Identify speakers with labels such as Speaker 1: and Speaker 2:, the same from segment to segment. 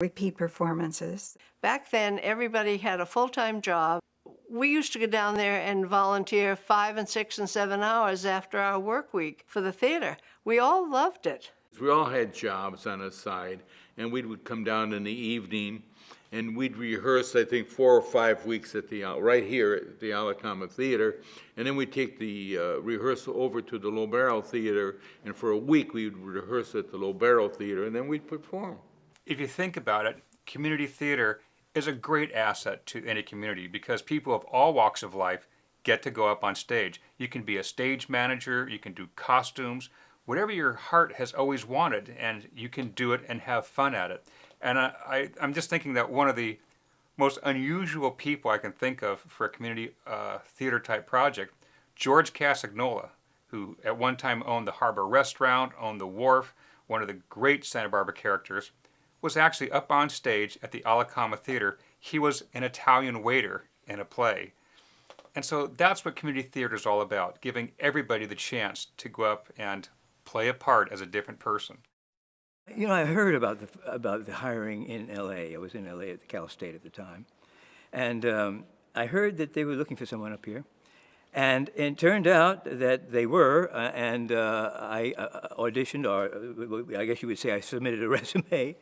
Speaker 1: repeat performances.
Speaker 2: Back then, everybody had a full-time job. We used to go down there and volunteer 5 and 6 and 7 hours after our work week for the theater. We all loved it.
Speaker 3: We all had jobs on the side, and we would come down in the evening, and we'd rehearse, I think, 4 or 5 weeks at right here at the Alacama Theater, and then we'd take the rehearsal over to the Lobero Theater, and for a week we would rehearse at the Lobero Theater, and then we'd perform.
Speaker 4: If you think about it, community theater is a great asset to any community because people of all walks of life get to go up on stage. You can be a stage manager, you can do costumes, whatever your heart has always wanted, and you can do it and have fun at it. And I'm just thinking that one of the most unusual people I can think of for a community theater type project, George Casagnola, who at one time owned the Harbor Restaurant, owned the Wharf, one of the great Santa Barbara characters, was actually up on stage at the Alacama Theater. He was an Italian waiter in a play. And so that's what community theater is all about, giving everybody the chance to go up and play a part as a different person.
Speaker 5: You know, I heard about the hiring in L.A. I was in L.A. at the Cal State at the time. And I heard that they were looking for someone up here. And it turned out that they were, and I auditioned, or I guess you would say I submitted a resume,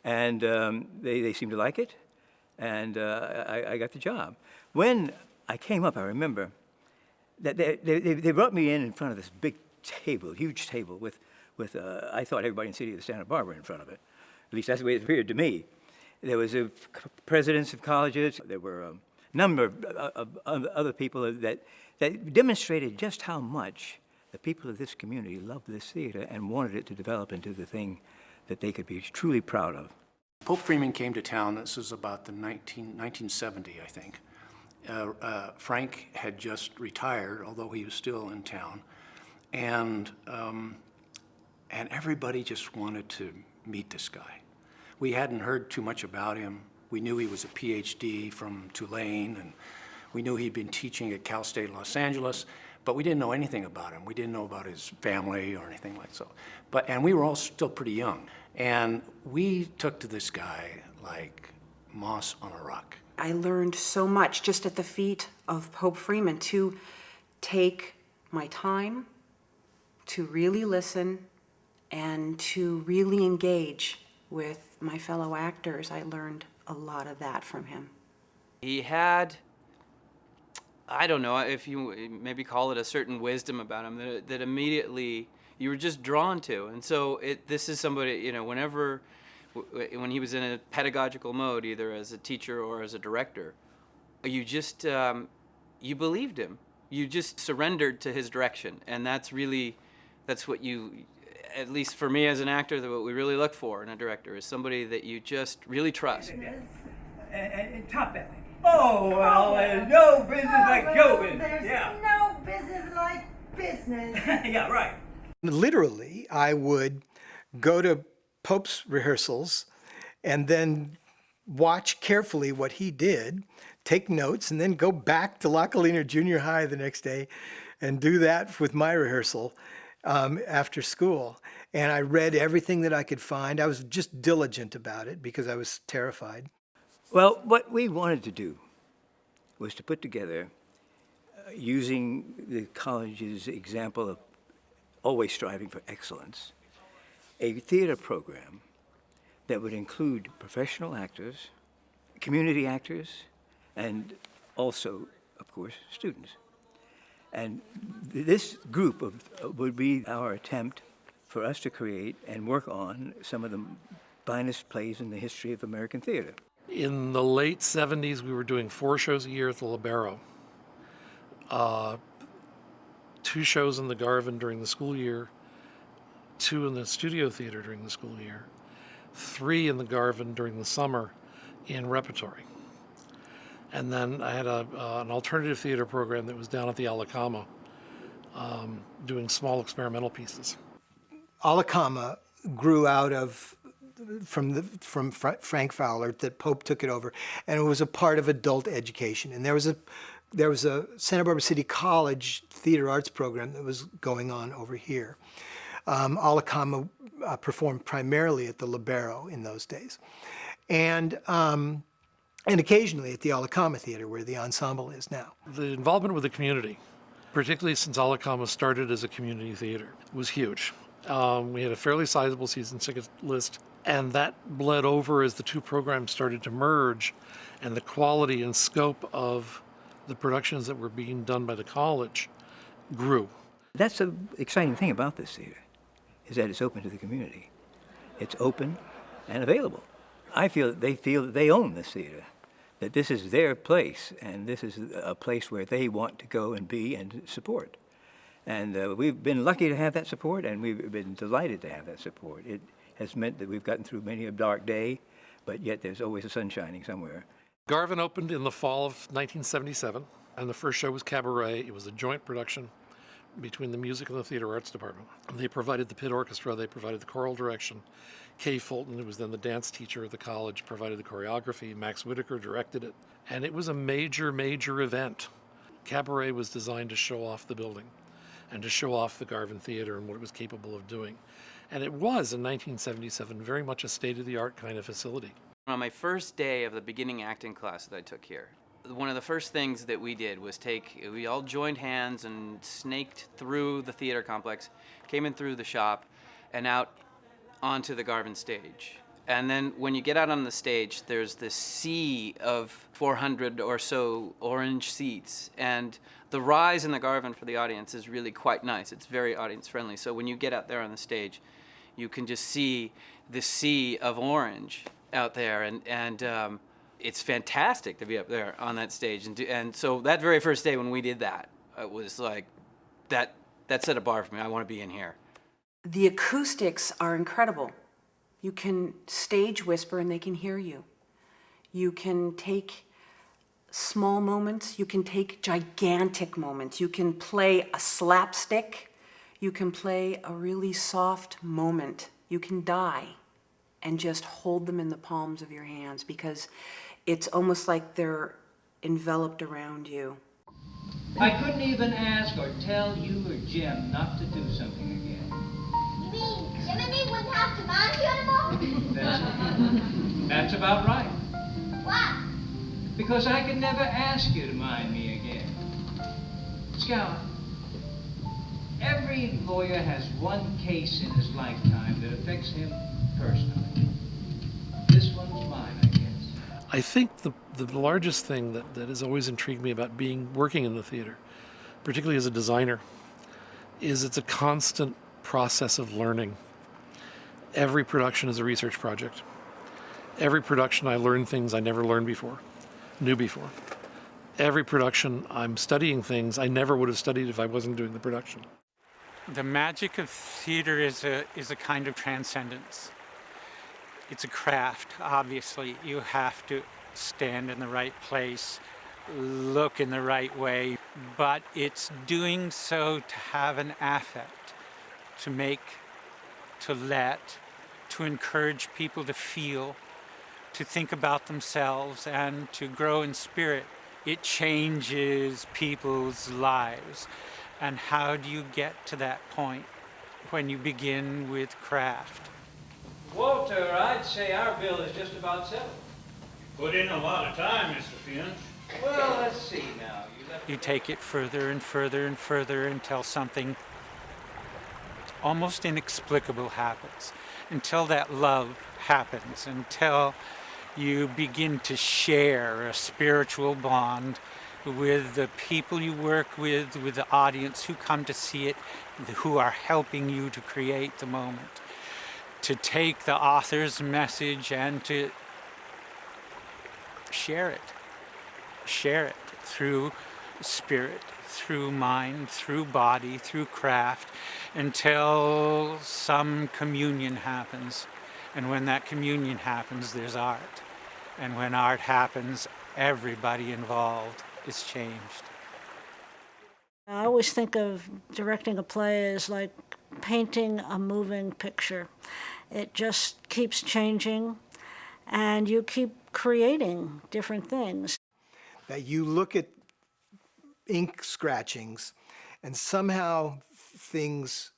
Speaker 5: and they seemed to like it, and I got the job. When I came up, I remember that they brought me in front of this big table, huge table, with I thought everybody in the city of Santa Barbara in front of it. At least that's the way it appeared to me. There was presidents of colleges. There were a number of other people that demonstrated just how much the people of this community loved this theater and wanted it to develop into the thing that they could be truly proud of.
Speaker 6: Pope Freeman came to town. This was about the 1970, I think. Frank had just retired, although he was still in town. And everybody just wanted to meet this guy. We hadn't heard too much about him. We knew he was a PhD from Tulane, and we knew he'd been teaching at Cal State Los Angeles, but we didn't know anything about him. We didn't know about his family or anything like so. And we were all still pretty young. And we took to this guy like moss on a rock.
Speaker 7: I learned so much just at the feet of Pope Freeman to take my time, to really listen, and to really engage with my fellow actors. I learned a lot of that from him.
Speaker 8: He had, I don't know if you maybe call it a certain wisdom about him that immediately you were just drawn to. And so this is somebody, you know, when he was in a pedagogical mode, either as a teacher or as a director, you just, you believed him. You just surrendered to his direction. And that's what you, at least for me as an actor, what we really look for in a director is somebody that you just really trust.
Speaker 5: And top billing. Oh, well, there's no business like show business.
Speaker 9: There's no business like business.
Speaker 5: Yeah, right.
Speaker 10: Literally, I would go to Pope's rehearsals and then watch carefully what he did, take notes, and then go back to La Colina Junior High the next day and do that with my rehearsal after school. And I read everything that I could find. I was just diligent about it because I was terrified.
Speaker 5: Well, what we wanted to do was to put together, using the college's example of always striving for excellence, a theater program that would include professional actors, community actors, and also, of course, students. And this group would be our attempt for us to create and work on some of the finest plays in the history of American theater.
Speaker 11: In the late 70s, we were doing 4 shows a year at the Lobero. 2 shows in the Garvin during the school year, 2 in the studio theater during the school year, 3 in the Garvin during the summer in repertory. And then I had an alternative theater program that was down at the Alacama, doing small experimental pieces.
Speaker 10: Alacama grew out of from Frank Fowler, that Pope took it over, and it was a part of adult education. And there was a Santa Barbara City College theater arts program that was going on over here. Alacama performed primarily at the Lobero in those days. and occasionally at the Alacama Theater, where the ensemble is now.
Speaker 11: The involvement with the community, particularly since Alacama started as a community theater, was huge. We had a fairly sizable season ticket list, and that bled over as the two programs started to merge, and the quality and scope of the productions that were being done by the college grew.
Speaker 5: That's the exciting thing about this theater, is that it's open to the community. It's open and available. I feel that they own this theater, that this is their place, and this is a place where they want to go and be and support. And we've been lucky to have that support, and we've been delighted to have that support. It has meant that we've gotten through many a dark day, but yet there's always a sun shining somewhere.
Speaker 11: Garvin opened in the fall of 1977, and the first show was Cabaret. It was a joint production between the music and the theater arts department. They provided the pit orchestra, they provided the choral direction. Kay Fulton, who was then the dance teacher at the college, provided the choreography. Max Whitaker directed it. And it was a major, major event. Cabaret was designed to show off the building and to show off the Garvin Theater and what it was capable of doing. And it was, in 1977, very much a state-of-the-art kind of facility.
Speaker 8: On my first day of the beginning acting class that I took here, one of the first things that we did was we all joined hands and snaked through the theater complex, came in through the shop, and out onto the Garvin stage. And then when you get out on the stage, there's this sea of 400 or so orange seats. And the rise in the Garvin for the audience is really quite nice. It's very audience friendly. So when you get out there on the stage, you can just see the sea of orange out there. And it's fantastic to be up there on that stage. And so that very first day when we did that, it was like, that set a bar for me. I want to be in here.
Speaker 7: The acoustics are incredible. You can stage whisper and they can hear you. You can take small moments. You can take gigantic moments. You can play a slapstick. You can play a really soft moment. You can die and just hold them in the palms of your hands because it's almost like they're enveloped around you.
Speaker 1: I couldn't even ask or tell you or Jim not to do something again.
Speaker 9: You mean Jim and me wouldn't have to mind you anymore?
Speaker 1: That's about right.
Speaker 9: Why?
Speaker 1: Because I could never ask you to mind me again. Scout, every lawyer has one case in his lifetime that affects him personally. This one's mine, I guess.
Speaker 11: I think the largest thing that has always intrigued me about working in the theater, particularly as a designer, is it's a constant process of learning. Every production is a research project. Every production I learn things I never knew before. Every production I'm studying things I never would have studied if I wasn't doing the production.
Speaker 12: The magic of theater is a kind of transcendence. It's a craft, obviously. You have to stand in the right place, look in the right way, but it's doing so to have an affect, to make, to let, to encourage people to feel, to think about themselves, and to grow in spirit. It changes people's lives. And how do you get to that point when you begin with craft?
Speaker 1: Walter, I'd say our bill is just about settled.
Speaker 13: Put in a lot of time, Mr. Finch.
Speaker 1: Well, let's see now.
Speaker 12: You take it further and further and further until something almost inexplicable happens, until that love happens, until you begin to share a spiritual bond with the people you work with the audience who come to see it, who are helping you to create the moment, to take the author's message and to share it through spirit, through mind, through body, through craft, until some communion happens. And when that communion happens, there's art. And when art happens, everybody involved is changed.
Speaker 14: I always think of directing a play as like painting a moving picture. It just keeps changing, and you keep creating different things.
Speaker 10: That you look at ink scratchings, and somehow things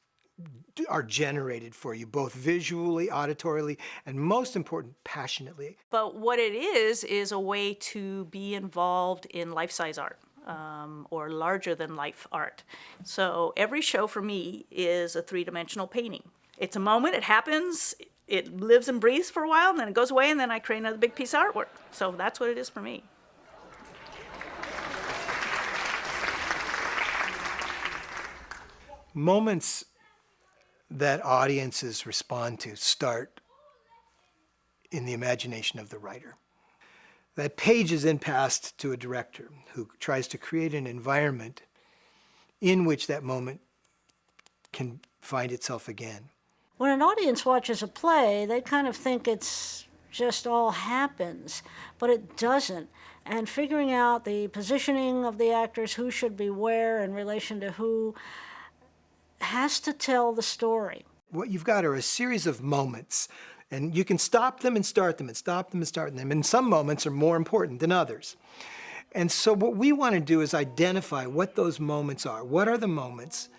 Speaker 10: are generated for you, both visually, auditorily, and most important, passionately.
Speaker 15: But what it is a way to be involved in life-size art. Or larger than life art. So every show for me is a three-dimensional painting. It's a moment, it happens, it lives and breathes for a while, and then it goes away, and then I create another big piece of artwork. So that's what it is for me.
Speaker 10: Moments that audiences respond to start in the imagination of the writer. That page is then passed to a director who tries to create an environment in which that moment can find itself again.
Speaker 14: When an audience watches a play, they kind of think it's just all happens, but it doesn't. And figuring out the positioning of the actors, who should be where in relation to who, has to tell the story.
Speaker 10: What you've got are a series of moments, and you can stop them and start them and stop them and start them. And some moments are more important than others. And so what we want to do is identify what those moments are. What are the moments?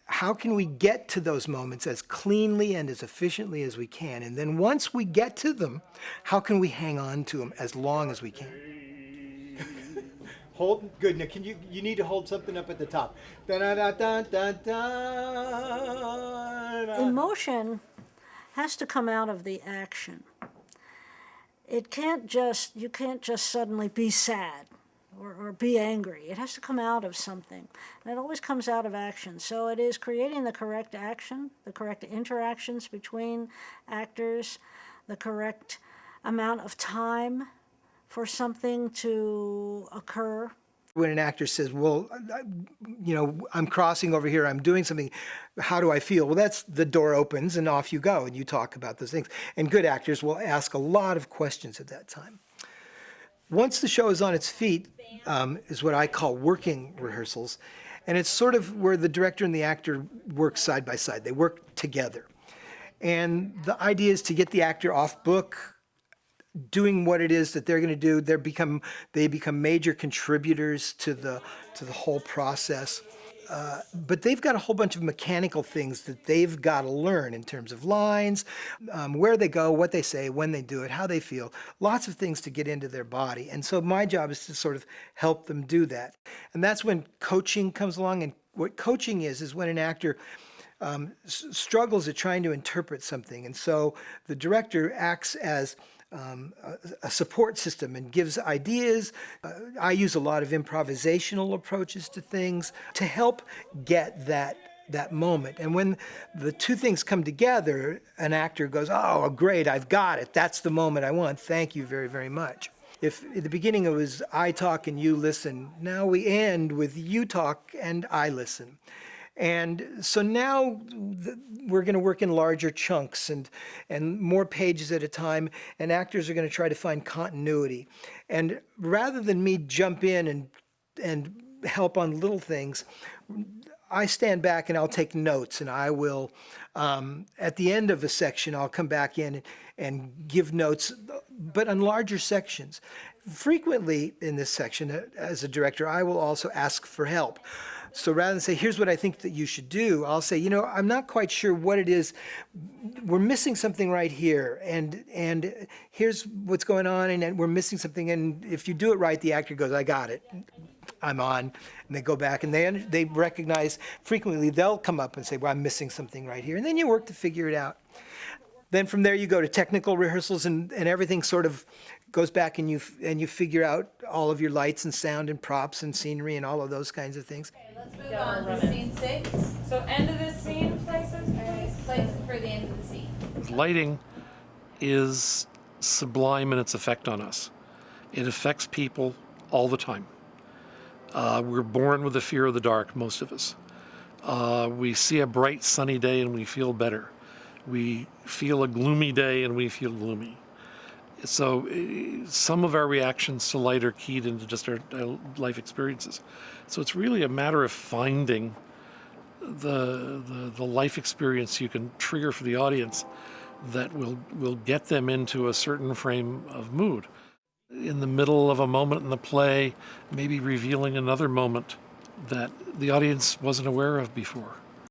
Speaker 10: How can we get to those moments as cleanly and as efficiently as we can? And then once we get to them, how can we hang on to them as long as we can? Hold, good. Now, you need to hold something up at the top.
Speaker 14: Emotion has to come out of the action. You can't just suddenly be sad or be angry. It has to come out of something. And it always comes out of action. So it is creating the correct action, the correct interactions between actors, the correct amount of time for something to occur.
Speaker 10: When an actor says, well, I'm crossing over here, I'm doing something, how do I feel? Well, that's the door opens and off you go and you talk about those things. And good actors will ask a lot of questions at that time. Once the show is on its feet, is what I call working rehearsals. And it's sort of where the director and the actor work side by side. They work together. And the idea is to get the actor off book, doing what it is that they're going to do. They become major contributors to the whole process. But they've got a whole bunch of mechanical things that they've got to learn in terms of lines, where they go, what they say, when they do it, how they feel, lots of things to get into their body. And so my job is to sort of help them do that. And that's when coaching comes along. And what coaching is when an actor struggles at trying to interpret something. And so the director acts as a support system and gives ideas. I use a lot of improvisational approaches to things to help get that moment. And when the two things come together, an actor goes, oh, great, I've got it. That's the moment I want. Thank you very, very much. If at the beginning it was I talk and you listen, now we end with you talk and I listen. And so now we're going to work in larger chunks and more pages at a time, and actors are going to try to find continuity. And rather than me jump in and help on little things, I stand back and I'll take notes, and I will, at the end of a section, I'll come back in and give notes, but on larger sections. Frequently in this section, as a director, I will also ask for help. So rather than say, here's what I think that you should do, I'll say, I'm not quite sure what it is. We're missing something right here, and here's what's going on, and we're missing something. And if you do it right, the actor goes, I got it. I'm on. And they go back, and they recognize, frequently they'll come up and say, well, I'm missing something right here. And then you work to figure it out. Then from there you go to technical rehearsals, and everything sort of goes back, and you figure out all of your lights and sound and props and scenery and all of those kinds of things.
Speaker 16: Let's move on to scene 6. So end of this scene, places? Place for the end of the scene.
Speaker 11: Lighting is sublime in its effect on us. It affects people all the time. We're born with a fear of the dark, most of us. We see a bright sunny day and we feel better. We feel a gloomy day and we feel gloomy. So some of our reactions to light are keyed into just our life experiences. So it's really a matter of finding the life experience you can trigger for the audience that will get them into a certain frame of mood. In the middle of a moment in the play, maybe revealing another moment that the audience wasn't aware of before.